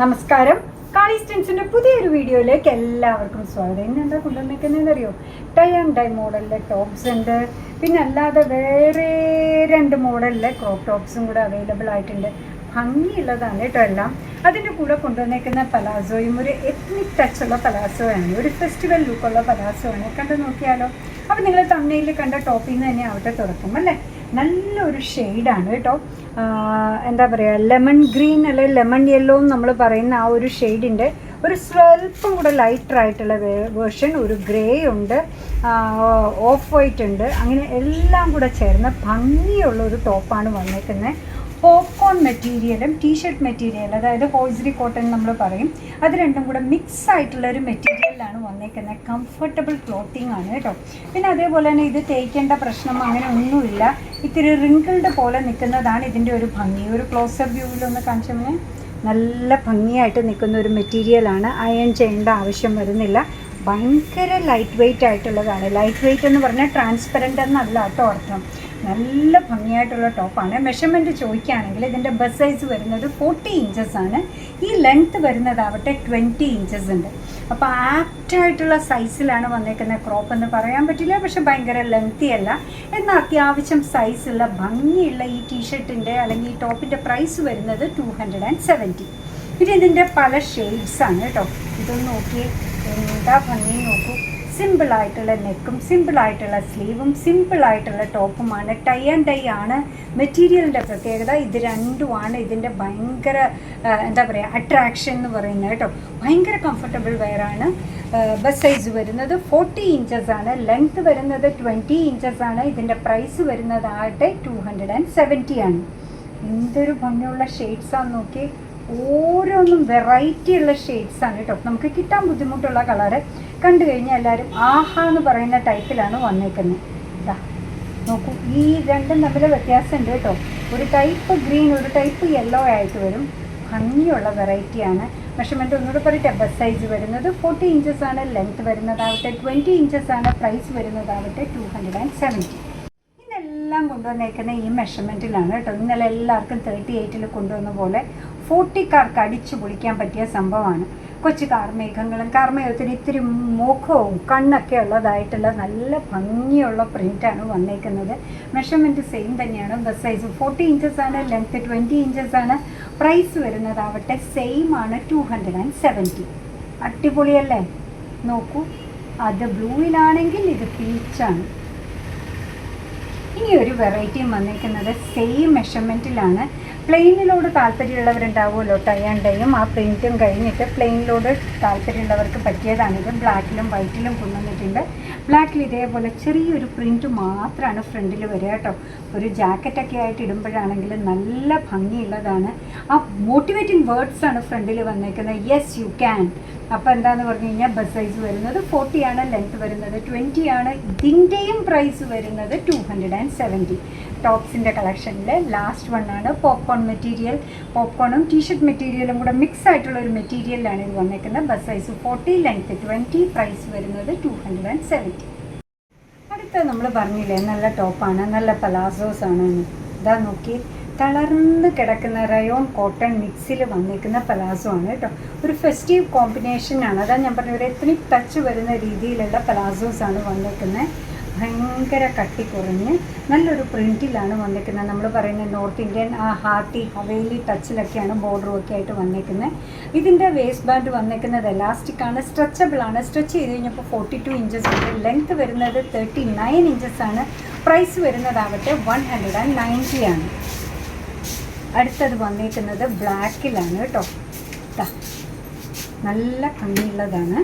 നമസ്കാരം. കാളി സ്റ്റെൻസിൻ്റെ പുതിയൊരു വീഡിയോയിലേക്ക് എല്ലാവർക്കും സ്വാഗതം. ഇന്നെന്താ കൊണ്ടുവന്നിരിക്കുന്നതെന്ന് അറിയോ? ടൈ ആൻഡ് ഡൈ മോഡലിലെ ടോപ്സ് ഉണ്ട്. പിന്നെ അല്ലാതെ വേറെ 2 മോഡലിലെ ക്രോപ്പ് ടോപ്സും കൂടെ അവൈലബിൾ ആയിട്ടുണ്ട്. ഭംഗിയുള്ളതാണ് കേട്ടോ എല്ലാം. അതിൻ്റെ കൂടെ കൊണ്ടുവന്നേക്കുന്ന പലാസോയും ഒരു എത്നിക് ടച്ചുള്ള പലാസോയാണ്, ഒരു ഫെസ്റ്റിവൽ ലുക്കുള്ള പലാസോയാണ്. കണ്ടു നോക്കിയാലോ? അപ്പോൾ നിങ്ങൾ തമിഴിൽ കണ്ട ടോപ്പിൽ നിന്ന് തന്നെ ആവട്ടെ തുടക്കം അല്ലേ. നല്ലൊരു ഷെയ്ഡാണ് കേട്ടോ. എന്താ പറയുക, ലെമൺ ഗ്രീൻ അല്ലെങ്കിൽ ലെമൺ യെല്ലോ എന്ന് നമ്മൾ പറയുന്ന ആ ഒരു ഷെയ്ഡിൻ്റെ ഒരു സ്വല്പം കൂടെ ലൈറ്ററായിട്ടുള്ള വേർഷൻ, ഒരു ഗ്രേ ഉണ്ട്, ഓഫ് വൈറ്റ് ഉണ്ട്, അങ്ങനെ എല്ലാം കൂടെ ചേർന്ന് ഭംഗിയുള്ള ഒരു ടോപ്പാണ് വന്നേക്കുന്നത്. പോപ്കോൺ മെറ്റീരിയലും ടീഷർട്ട് മെറ്റീരിയൽ, അതായത് ഹോയ്സറി കോട്ടൺ നമ്മൾ പറയും, അത് രണ്ടും കൂടെ മിക്സ് ആയിട്ടുള്ള ഒരു മെറ്റീരിയലാണ് വന്നേക്കുന്നത്. കംഫർട്ടബിൾ ക്ലോത്തിങ് ആണ് കേട്ടോ. പിന്നെ അതേപോലെ തന്നെ ഇത് തേക്കേണ്ട പ്രശ്നം അങ്ങനെ ഒന്നുമില്ല. ഇത്തിരി റിങ്കിൾഡ് പോലെ നിൽക്കുന്നതാണ് ഇതിൻ്റെ ഒരു ഭംഗി. ഒരു ക്ലോസപ്പ് വ്യൂവിലൊന്ന് കാണിച്ചതിന് നല്ല ഭംഗിയായിട്ട് നിൽക്കുന്ന ഒരു മെറ്റീരിയലാണ്. അയൺ ചെയ്യേണ്ട ആവശ്യം വരുന്നില്ല. ഭയങ്കര ലൈറ്റ് വെയ്റ്റ് ആയിട്ടുള്ളതാണ്. ലൈറ്റ് വെയ്റ്റ് എന്ന് പറഞ്ഞാൽ ട്രാൻസ്പെറൻ്റ് എന്നല്ല കേട്ടോ അർത്ഥം. നല്ല ഭംഗിയായിട്ടുള്ള ടോപ്പാണ്. മെഷർമെൻറ്റ് ചോദിക്കുകയാണെങ്കിൽ ഇതിൻ്റെ ബസ് സൈസ് വരുന്നത് 40 ഇഞ്ചസ് ആണ്. ഈ ലെങ്ത്ത് വരുന്നതാവട്ടെ 20 ഇഞ്ചസ് ഉണ്ട്. അപ്പോൾ ആപ്റ്റായിട്ടുള്ള സൈസിലാണ് വന്നേക്കുന്നത്. ക്രോപ്പ് എന്ന് പറയാൻ പറ്റില്ല, പക്ഷെ ഭയങ്കര ലെങ്തി അല്ല. എന്നാൽ അത്യാവശ്യം സൈസുള്ള ഭംഗിയുള്ള ഈ ടീഷർട്ടിൻ്റെ അല്ലെങ്കിൽ ഈ ടോപ്പിൻ്റെ പ്രൈസ് വരുന്നത് 270. പിന്നെ ഇതിൻ്റെ പല ഷെയ്ഡ്സാണ് കേട്ടോ. ഇതൊന്ന് നോക്കി, എന്താ ഭംഗി നോക്കൂ. സിമ്പിളായിട്ടുള്ള നെക്കും സിമ്പിളായിട്ടുള്ള സ്ലീവും സിമ്പിളായിട്ടുള്ള ടോപ്പുമാണ്. ടൈ ആൻഡ് ഡൈ ആണ് മെറ്റീരിയലിൻ്റെ പ്രത്യേകത. ഇത് രണ്ടുമാണ് ഇതിൻ്റെ ഭയങ്കര എന്താ പറയുക അട്രാക്ഷൻ എന്ന് പറയുന്നത് കേട്ടോ. ഭയങ്കര കംഫർട്ടബിൾ വെയറാണ്. ബസ് സൈസ് വരുന്നത് 40 ഇഞ്ചസ് ആണ്. ലെങ്ത്ത് വരുന്നത് 20 ഇഞ്ചസ് ആണ്. ഇതിൻ്റെ പ്രൈസ് വരുന്നതാകട്ടെ 270 ആണ്. എന്തൊരു ഭംഗിയുള്ള ഷെയ്ഡ്സാന്ന് നോക്കി. ഓരോന്നും വെറൈറ്റി ഉള്ള ഷെയ്ഡ്സാണ് കേട്ടോ. നമുക്ക് കിട്ടാൻ ബുദ്ധിമുട്ടുള്ള കളറ് കണ്ടു കഴിഞ്ഞാൽ എല്ലാവരും ആഹാ എന്ന് പറയുന്ന ടൈപ്പിലാണ് വന്നേക്കുന്നത്. ഇതാ നോക്കൂ, ഈ രണ്ടും തമ്മിൽ വ്യത്യാസമുണ്ട് കേട്ടോ. ഒരു ടൈപ്പ് ഗ്രീൻ, ഒരു ടൈപ്പ് യെല്ലോ ആയിട്ട് വരും. ഭംഗിയുള്ള വെറൈറ്റിയാണ്. മെഷർമെൻറ്റ് ഒന്നുകൂടെ പറയട്ടെ. ബസ് സൈസ് വരുന്നത് 40 ഇഞ്ചസ് ആണ്. ലെങ്ത്ത് വരുന്നതാവട്ടെ 20 ഇഞ്ചസ് ആണ്. പ്രൈസ് വരുന്നതാവട്ടെ 270. ഇതെല്ലാം കൊണ്ടുവന്നേക്കുന്ന ഈ മെഷർമെൻറ്റിലാണ് കേട്ടോ. ഇന്നലെ എല്ലാവർക്കും 38 കൊണ്ടുവന്ന പോലെ 40-കാർക്ക് അടിച്ചു പൊളിക്കാൻ പറ്റിയ സംഭവമാണ്. കൊച്ചു കാർമേഘങ്ങളും കാർമേഘത്തിന് ഇത്തിരി മുഖവും കണ്ണൊക്കെ ഉള്ളതായിട്ടുള്ള നല്ല ഭംഗിയുള്ള പ്രിൻ്റാണ് വന്നേക്കുന്നത്. മെഷർമെൻറ്റ് സെയിം തന്നെയാണ്. ബസ് സൈസ് 40 ഇഞ്ചസ് ആണ്. ലെങ്ത്ത് 20 ഇഞ്ചസ് ആണ്. പ്രൈസ് വരുന്നതാവട്ടെ സെയിം ആണ്, 270. അടിപൊളിയല്ലേ? നോക്കൂ, അത് ബ്ലൂവിലാണെങ്കിൽ ഇത് പീച്ചാണ്. ഇനി ഒരു വെറൈറ്റിയും വന്നേക്കുന്നത് സെയിം മെഷർമെൻറ്റിലാണ്. പ്ലെയിനിലോട് താല്പര്യമുള്ളവരുണ്ടാവുമല്ലോ, ടൈ ആൻഡ് ഡൈയും ആ പ്രിൻറ്റും കഴിഞ്ഞിട്ട് പ്ലെയിനിലോട് താല്പര്യമുള്ളവർക്ക് പറ്റിയതാണിത്. ബ്ലാക്കിലും വൈറ്റിലും കൊണ്ടുവന്നിട്ടുണ്ട്. ബ്ലാക്കിൽ ഇതേപോലെ ചെറിയൊരു പ്രിൻറ്റ് മാത്രമാണ് ഫ്രണ്ടിൽ വരിക കേട്ടോ. ഒരു ജാക്കറ്റൊക്കെ ആയിട്ട് ഇടുമ്പോഴാണെങ്കിൽ നല്ല ഭംഗിയുള്ളതാണ്. ആ മോട്ടിവേറ്റിംഗ് വേർഡ്സാണ് ഫ്രണ്ടിൽ വന്നേക്കുന്നത്. Yes you can. അപ്പോൾ എന്താണെന്ന് പറഞ്ഞു കഴിഞ്ഞാൽ ബസ് സൈസ് വരുന്നത് 40 ആണ്. ലെങ്ത്ത് വരുന്നത് 20 ആണ്. ഇതിൻ്റെയും പ്രൈസ് വരുന്നത് 270. ടോപ്സിൻ്റെ കളക്ഷനിൽ ലാസ്റ്റ് വണ്ണാണ് പോപ്കോൺ മെറ്റീരിയൽ. പോപ്കോണും ടീഷർട്ട് മെറ്റീരിയലും കൂടെ മിക്സ് ആയിട്ടുള്ള ഒരു മെറ്റീരിയലാണ് ഇത് വന്നേക്കുന്നത്. ബസ് സൈസ് 40, ലെങ്ത്ത് 20, പ്രൈസ് വരുന്നത് 270. അടുത്ത നമ്മൾ പറഞ്ഞില്ലേ നല്ല ടോപ്പാണ്, നല്ല പലാസോസ് ആണ്. ഇതാ നോക്കി, തളർന്ന് കിടക്കുന്ന റയോൺ കോട്ടൺ മിക്സിൽ വന്നിരിക്കുന്ന പലാസോ ആണ് കേട്ടോ. ഒരു ഫെസ്റ്റീവ് കോമ്പിനേഷനാണ്. അതാ ഞാൻ പറഞ്ഞ ഒരു എത്നിക് ടച്ച് വരുന്ന രീതിയിലുള്ള പലാസോസാണ് വന്നിരിക്കുന്നത്. ഭയങ്കര കട്ടി കുറഞ്ഞ് നല്ലൊരു പ്രിൻറ്റിലാണ് വന്നിരിക്കുന്നത്. നമ്മൾ പറയുന്ന നോർത്ത് ഇന്ത്യൻ ആ ഹാർട്ടി ഹവേലി ടച്ചിലൊക്കെയാണ് ബോർഡറും ഒക്കെ ആയിട്ട് വന്നിരിക്കുന്നത്. ഇതിൻ്റെ വേസ്റ്റ് ബാൻഡ് വന്നിരിക്കുന്നത് എലാസ്റ്റിക്കാണ്, സ്ട്രെച്ചബിളാണ്. സ്ട്രെച്ച് ചെയ്ത് കഴിഞ്ഞപ്പോൾ 42 ഇഞ്ചസ് ഉണ്ട്. ലെങ്ത്ത് വരുന്നത് 39 ഇഞ്ചസ് ആണ്. പ്രൈസ് വരുന്നതാവട്ടെ 190 ആണ്. അടുത്തത് വന്നിരിക്കുന്നത് ബ്ലാക്കിലാണ് കേട്ടോ. നല്ല ഭംഗിയുള്ളതാണ്.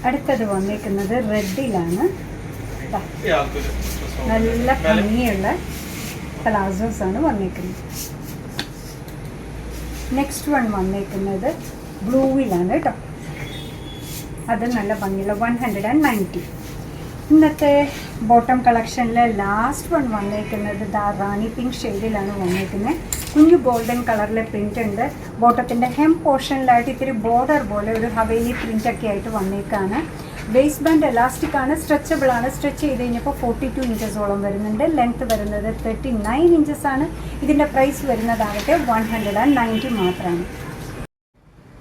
അടുത്തത് വന്നിരിക്കുന്നത് റെഡിലാണ്. നല്ല ഭംഗിയുള്ള പ്ലാസോസാണ് വന്നിരിക്കുന്നത്. നെക്സ്റ്റ് വൺ വന്നിരിക്കുന്നത് ബ്ലൂവിലാണ് കേട്ടോ. അത് നല്ല ഭംഗിയുള്ള 190. ഇന്നത്തെ ബോട്ടം കളക്ഷനിലെ ലാസ്റ്റ് വൺ വന്നേക്കുന്നത് റാണി പിങ്ക് ഷെയ്ഡിലാണ് വന്നേക്കുന്നത്. കുഞ്ഞു ഗോൾഡൻ കളറിലെ പ്രിൻ്റ് ഉണ്ട്. ബോട്ടത്തിൻ്റെ ഹെം പോർഷനിലായിട്ട് ഇത്തിരി ബോർഡർ പോലെ ഒരു ഹവേലി പ്രിൻ്റൊക്കെ ആയിട്ട് വന്നേക്കാണ്. വേസ്റ്റ് ബാൻഡ് എലാസ്റ്റിക് ആണ്, സ്ട്രെച്ചബിൾ ആണ്. സ്ട്രെച്ച് ചെയ്ത് കഴിഞ്ഞപ്പോൾ 42 ഇഞ്ചസോളം വരുന്നുണ്ട്. ലെങ്ത് വരുന്നത് 39 ഇഞ്ചസ് ആണ്. ഇതിൻ്റെ പ്രൈസ് വരുന്നതാകട്ടെ 190 മാത്രമാണ്.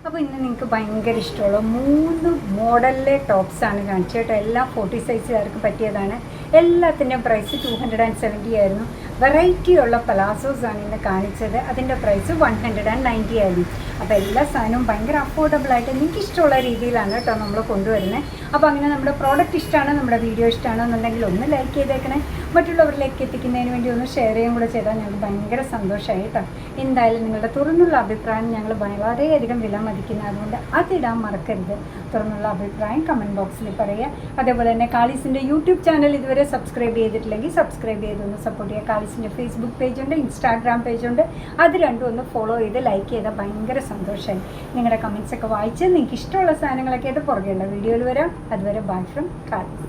അപ്പോൾ ഇന്ന് നിങ്ങൾക്ക് ഭയങ്കര ഇഷ്ടമുള്ള 3 മോഡലിലെ ടോപ്സാണ് കാണിച്ചത് കേട്ടോ. എല്ലാം 40 സൈസുകാർക്ക് പറ്റിയതാണ്. എല്ലാത്തിൻ്റെയും പ്രൈസ് 270 ആയിരുന്നു. വെറൈറ്റി ഉള്ള പലാസോസാണ് ഇന്ന് കാണിച്ചത്. അതിൻ്റെ പ്രൈസ് 190 ആയിരുന്നു. അപ്പോൾ എല്ലാ സാധനവും ഭയങ്കര അഫോർഡബിളായിട്ട് നിങ്ങൾക്ക് ഇഷ്ടമുള്ള രീതിയിലാണ് കേട്ടോ നമ്മൾ കൊണ്ടുവരുന്നത്. അപ്പോൾ അങ്ങനെ നമ്മുടെ പ്രോഡക്റ്റ് ഇഷ്ടമാണ്, നമ്മുടെ വീഡിയോ ഇഷ്ടമാണെന്നുണ്ടെങ്കിൽ ഒന്ന് ലൈക്ക് ചെയ്തേക്കണേ. മറ്റുള്ളവരിലേക്ക് എത്തിക്കുന്നതിന് വേണ്ടി ഒന്ന് ഷെയർ ചെയ്യുകയും കൂടെ ചെയ്താൽ ഞങ്ങൾക്ക് ഭയങ്കര സന്തോഷമായി കേട്ടോ. എന്തായാലും നിങ്ങളുടെ തുറന്നുള്ള അഭിപ്രായം ഞങ്ങൾ വളരെയധികം വിലമതിക്കുന്നത്, അതുകൊണ്ട് അതിടാൻ മറക്കരുത്. തുറന്നുള്ള അഭിപ്രായം കമൻറ്റ് ബോക്സിൽ പറയുക. അതേപോലെ തന്നെ കാളീസിൻ്റെ യൂട്യൂബ് ചാനൽ ഇതുവരെ സബ്സ്ക്രൈബ് ചെയ്തിട്ടില്ലെങ്കിൽ സബ്സ്ക്രൈബ് ചെയ്തൊന്ന് സപ്പോർട്ട് ചെയ്യുക. കാളീസിൻ്റെ ഫേസ്ബുക്ക് പേജുണ്ട്, ഇൻസ്റ്റാഗ്രാം പേജുണ്ട്. അത് രണ്ടും ഒന്ന് ഫോളോ ചെയ്ത് ലൈക്ക് ചെയ്താൽ ഭയങ്കര സന്തോഷമായി. നിങ്ങളുടെ കമൻറ്റ്സൊക്കെ വായിച്ച് നിങ്ങൾക്ക് ഇഷ്ടമുള്ള സാധനങ്ങളൊക്കെ ആയിട്ട് പുറകെയുള്ള വീഡിയോയിൽ വരാം. അതുവരെ ബൈ ഫ്രം കാളീസ്.